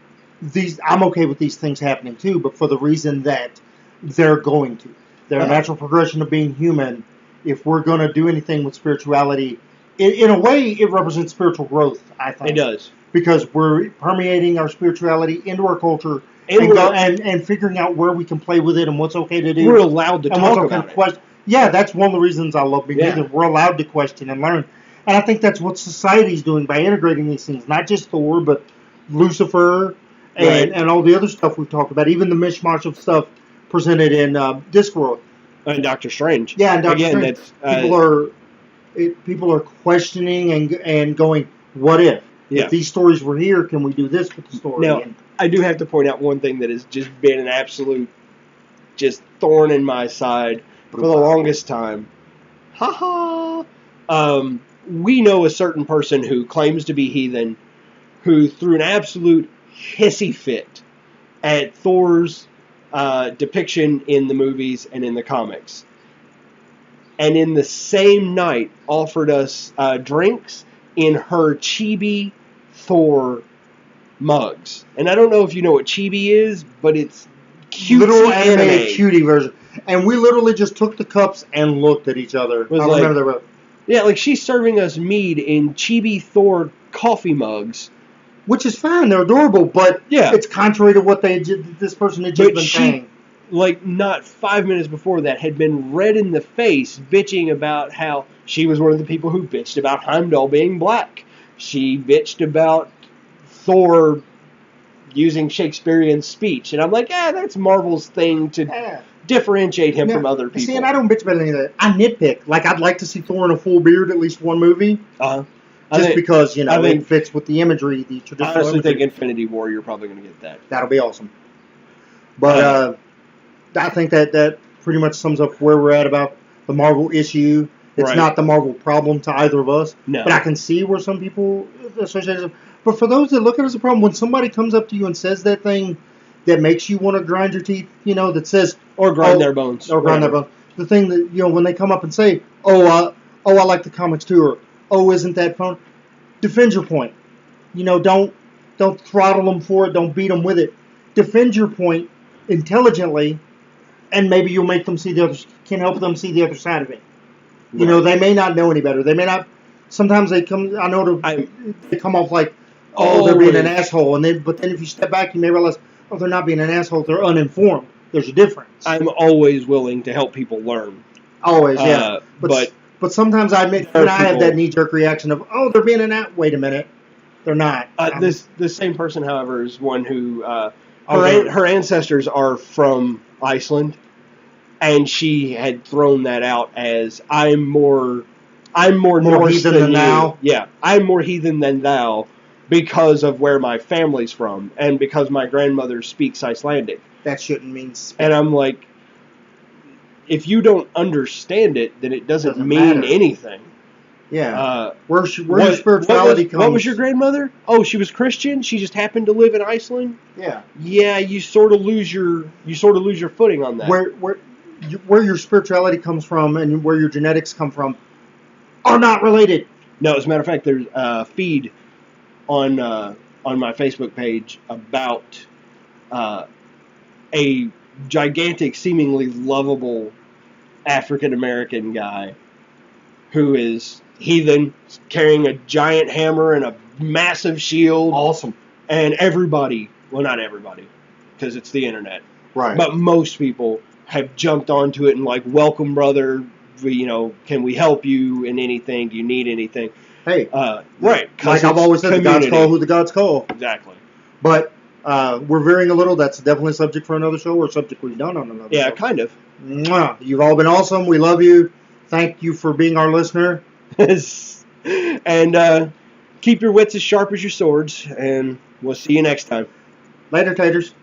I'm okay with these things happening too, but for the reason that they're going to. They're a natural progression of being human. If we're going to do anything with spirituality, in a way, it represents spiritual growth, I think. It does. Because we're permeating our spirituality into our culture and figuring out where we can play with it and what's okay to do. We're allowed to talk about it. Yeah, that's one of the reasons I love being here. We're allowed to question and learn. And I think that's what society's doing by integrating these things. Not just Thor, but Lucifer and all the other stuff we've talked about. Even the mishmash of stuff presented in Discworld. And Doctor Strange. Yeah, and Doctor Strange. People are questioning and going, what if? Yeah. If these stories were here, can we do this with the story? Now, I do have to point out one thing that has just been an absolute just thorn in my side for the longest time. We know a certain person who claims to be heathen who threw an absolute hissy fit at Thor's depiction in the movies and in the comics. And in the same night offered us drinks in her chibi Thor mugs. And I don't know if you know what chibi is, but it's cutesy little animated cutie version. And we literally just took the cups and looked at each other. I remember the road. Yeah, like she's serving us mead in chibi Thor coffee mugs. Which is fine, they're adorable, but it's contrary to what this person had just been saying. Like, not 5 minutes before that, had been red in the face, bitching about how she was one of the people who bitched about Heimdall being black. She bitched about Thor using Shakespearean speech. And I'm like, that's Marvel's thing to differentiate him from other people. See, and I don't bitch about any of that. I nitpick. Like, I'd like to see Thor in a full beard at least one movie. Just because, it fits with the imagery, the traditional I honestly think Infinity War, you're probably going to get that. That'll be awesome. But, I think that pretty much sums up where we're at about the Marvel issue. It's not the Marvel problem to either of us. No. But I can see where some people associate it. But for those that look at it as a problem, when somebody comes up to you and says that thing that makes you want to grind your teeth, that says... Or grind their bones. Or grind their bones. The thing that, when they come up and say, I like the comics too, or, isn't that fun? Defend your point. Don't throttle them for it. Don't beat them with it. Defend your point intelligently, and maybe you'll make them can help them see the other side of it. Right. They may not know any better. They may not. Sometimes they come. I know they come off like, they're being an asshole, but then if you step back, you may realize, they're not being an asshole. They're uninformed. There's a difference. I'm always willing to help people learn. Always, yeah. But sometimes I admit, I have that knee-jerk reaction of, they're being an ass. Wait a minute, they're not. This same person, however, is one who her ancestors are from Iceland, and she had thrown that out as I'm more Norse heathen than thou. Yeah, I'm more heathen than thou because of where my family's from and because my grandmother speaks Icelandic. That shouldn't mean. And I'm like, if you don't understand it, then it doesn't mean anything. Yeah. Where your spirituality comes. What was your grandmother? Oh, she was Christian. She just happened to live in Iceland. Yeah. Yeah, you sort of lose your footing on that. Where your spirituality comes from and where your genetics come from are not related. No, as a matter of fact, there's a feed on my Facebook page about a gigantic, seemingly lovable African American guy who is heathen, carrying a giant hammer and a massive shield. Awesome. And everybody, well, not everybody, because it's the internet, right? But most people have jumped onto it and like, welcome, brother. Can we help you in anything? Do you need anything? Hey, right. Like I've always said, the gods call who the gods call. Exactly. But we're veering a little. That's definitely a subject for another show or a subject we've done on another show. Yeah, kind of. Mwah. You've all been awesome. We love you. Thank you for being our listener. And keep your wits as sharp as your swords, and we'll see you next time. Later, taters.